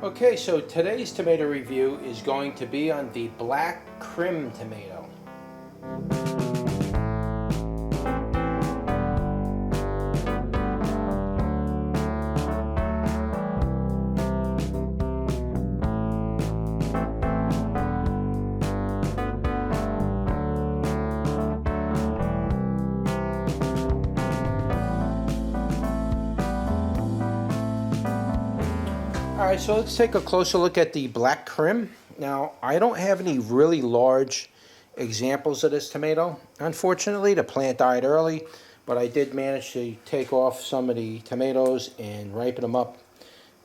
Okay, so today's tomato review is going to be on the Black Krim tomato. Alright, so let's take a closer look at the Black Krim. Now, I don't have any really large examples of this tomato. Unfortunately, the plant died early, but I did manage to take off some of the tomatoes and ripen them up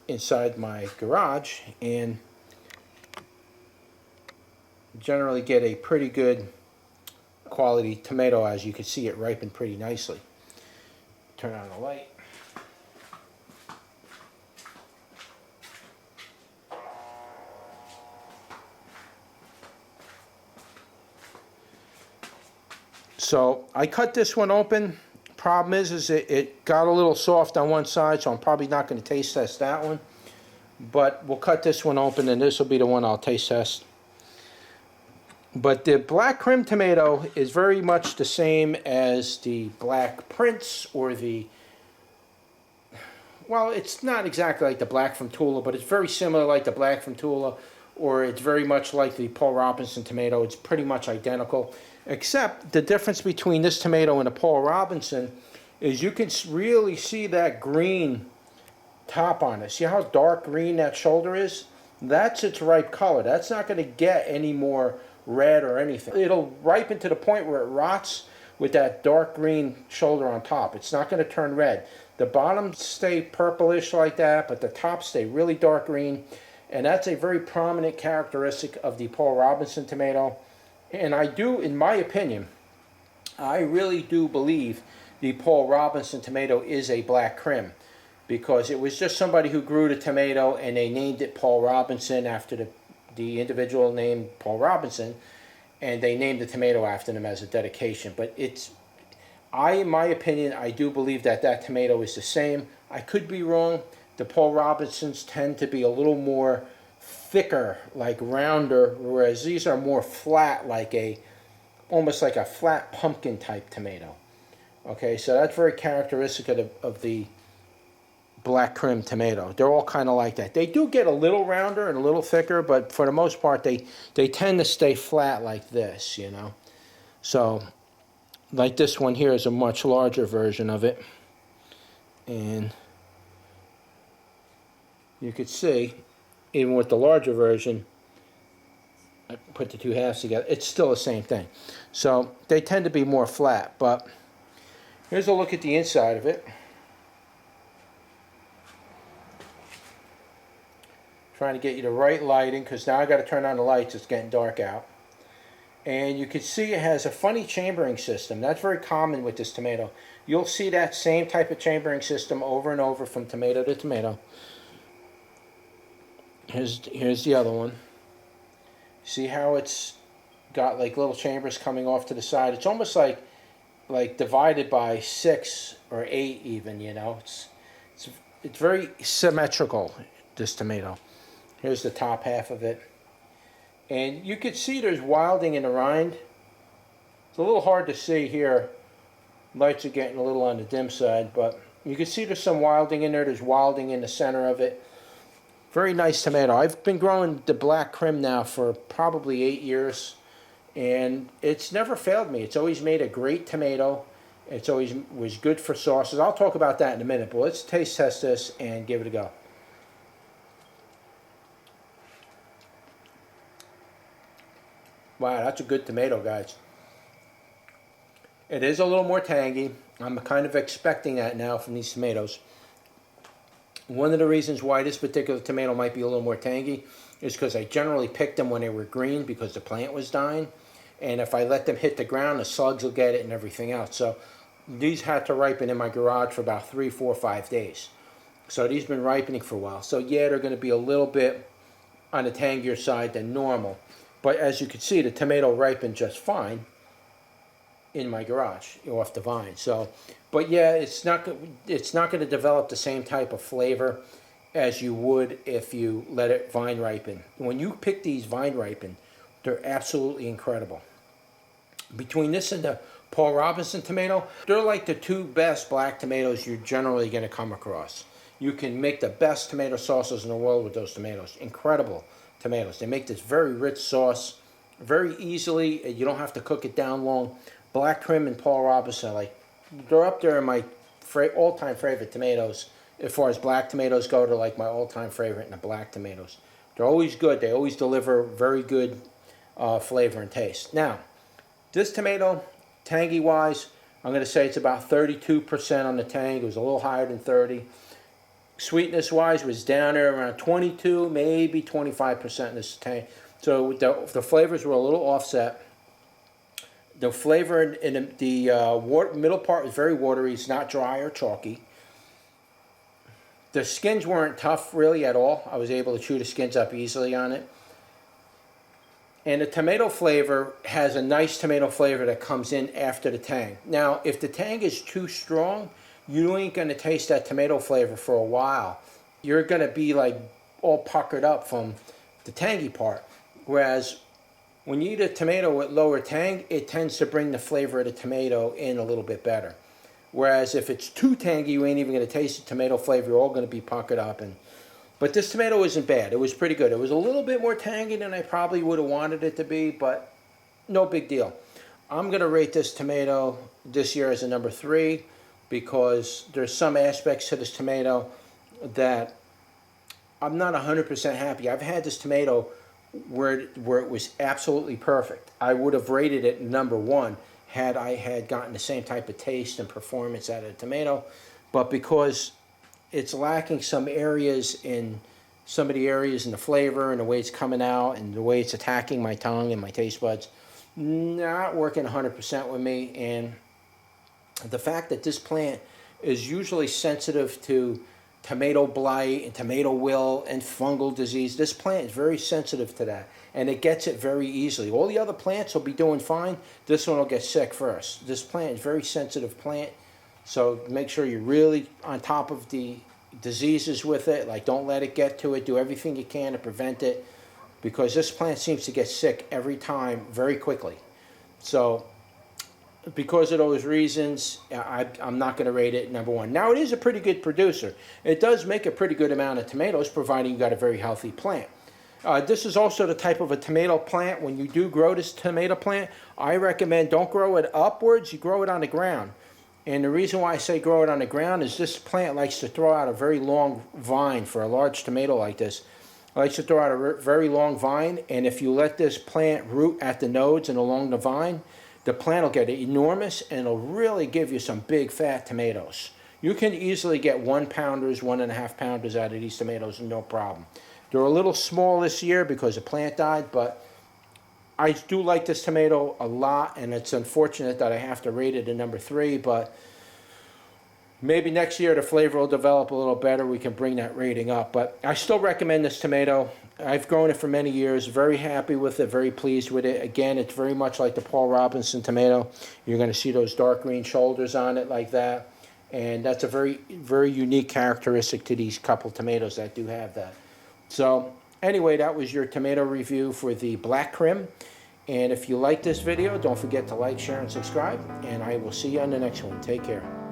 inside my garage and generally get a pretty good quality tomato. As you can see, it ripened pretty nicely. Turn on the light. So I cut this one open. Problem is it got a little soft on one side, so I'm probably not going to taste test that one. But we'll cut this one open, and this will be the one I'll taste test. But the Black Krim tomato is very much the same as the Black Prince or the... Well, it's not exactly like the Black from Tula, but it's very similar like the Black from Tula, or it's very much like the Paul Robinson tomato. It's pretty much identical. Except the difference between this tomato and the Paul Robinson is you can really see that green top on it. See how dark green that shoulder is? That's its ripe color. That's not going to get any more red or anything. It'll ripen to the point where it rots with that dark green shoulder on top. It's not going to turn red. The bottoms stay purplish like that, but the tops stay really dark green. And that's a very prominent characteristic of the Paul Robinson tomato. And I do, in my opinion, I really do believe the Paul Robinson tomato is a Black Krim, because it was just somebody who grew the tomato and they named it Paul Robinson after the individual named Paul Robinson, and they named the tomato after him as a dedication. But in my opinion, I do believe that that tomato is the same. I could be wrong. The Paul Robinsons tend to be a little more thicker, like rounder, whereas these are more flat, almost like a flat pumpkin type tomato. Okay, so that's very characteristic of the Black Krim tomato. They're all kind of like that. They do get a little rounder and a little thicker, but for the most part, they tend to stay flat like this, you know. So, like this one here is a much larger version of it, and you could see, even with the larger version, I put the two halves together, it's still the same thing. So they tend to be more flat, but here's a look at the inside of it. Trying to get you the right lighting, because now I got to turn on the lights, it's getting dark out. And you can see it has a funny chambering system. That's very common with this tomato. You'll see that same type of chambering system over and over from tomato to tomato. Here's the other one. See how it's got like little chambers coming off to the side? It's almost like divided by 6 or 8 even, you know. It's very symmetrical, this tomato. Here's the top half of it. And you can see there's wilding in the rind. It's a little hard to see here. Lights are getting a little on the dim side, but you can see there's some wilding in there. There's wilding in the center of it. Very nice tomato. I've been growing the Black Krim now for probably 8 years, and it's never failed me. It's always made a great tomato. It's always was good for sauces. I'll talk about that in a minute, but let's taste test this and give it a go. Wow, that's a good tomato, guys. It is a little more tangy. I'm kind of expecting that now from these tomatoes. One of the reasons why this particular tomato might be a little more tangy is because I generally picked them when they were green because the plant was dying. And if I let them hit the ground, the slugs will get it and everything else. So these had to ripen in my garage for about 3, 4, 5 days. So these have been ripening for a while. So yeah, they're going to be a little bit on the tangier side than normal. But as you can see, the tomato ripened just fine in my garage off the vine. So, but yeah, it's not going to develop the same type of flavor as you would if you let it vine ripen. When you pick these vine ripen, they're absolutely incredible. Between this and the Paul Robinson tomato, they're like the two best black tomatoes you're generally going to come across. You can make the best tomato sauces in the world with those tomatoes. Incredible tomatoes. They make this very rich sauce very easily. You don't have to cook it down long. Black Krim and Paul Robinson, like, they're up there in my all-time favorite tomatoes. As far as black tomatoes go, they're like my all-time favorite in the black tomatoes. They're always good. They always deliver very good flavor and taste. Now, this tomato, tangy-wise, I'm going to say it's about 32% on the tang. It was a little higher than 30. Sweetness-wise, was down there around 22, maybe 25% in this tang. So the flavors were a little offset. The flavor in the middle part was very watery. It's not dry or chalky. The skins weren't tough really at all. I was able to chew the skins up easily on it. And the tomato flavor has a nice tomato flavor that comes in after the tang. Now, if the tang is too strong, you ain't going to taste that tomato flavor for a while. You're going to be like all puckered up from the tangy part. Whereas when you eat a tomato with lower tang, it tends to bring the flavor of the tomato in a little bit better. Whereas if it's too tangy, you ain't even going to taste the tomato flavor. You're all going to be puckered up. But this tomato isn't bad. It was pretty good. It was a little bit more tangy than I probably would have wanted it to be, but no big deal. I'm going to rate this tomato this year as a number 3 because there's some aspects to this tomato that I'm not 100% happy. I've had this tomato where it was absolutely perfect. I would have rated it number 1 had I had gotten the same type of taste and performance out of the tomato, but because it's lacking some areas in some of the areas in the flavor and the way it's coming out and the way it's attacking my tongue and my taste buds, not working 100% with me. And the fact that this plant is usually sensitive to tomato blight and tomato wilt and fungal disease, this plant is very sensitive to that, and it gets it very easily. All the other plants will be doing fine. This one will get sick first. This plant is a very sensitive plant. So make sure you're really on top of the diseases with it. Like, don't let it get to it. Do everything you can to prevent it, because this plant seems to get sick every time very quickly. So because of those reasons, I'm not going to rate it number 1. Now, it is a pretty good producer. It does make a pretty good amount of tomatoes, providing you got a very healthy plant. This is also the type of a tomato plant. When you do grow this tomato plant, I recommend don't grow it upwards. You grow it on the ground. And the reason why I say grow it on the ground is this plant likes to throw out a very long vine. For a large tomato like this, it likes to throw out a very long vine, and if you let this plant root at the nodes and along the vine, the plant will get enormous and it'll really give you some big fat tomatoes. You can easily get 1 pounders, 1.5 pounders out of these tomatoes, no problem. They're a little small this year because the plant died, but I do like this tomato a lot, and it's unfortunate that I have to rate it a number 3, but maybe next year the flavor will develop a little better. We can bring that rating up, but I still recommend this tomato. I've grown it for many years, very happy with it, very pleased with it. Again, it's very much like the Paul Robinson tomato. You're going to see those dark green shoulders on it like that, and that's a very, very unique characteristic to these couple tomatoes that do have that. So anyway, that was your tomato review for the Black Krim. And if you like this video, don't forget to like, share, and subscribe. And I will see you on the next one. Take care.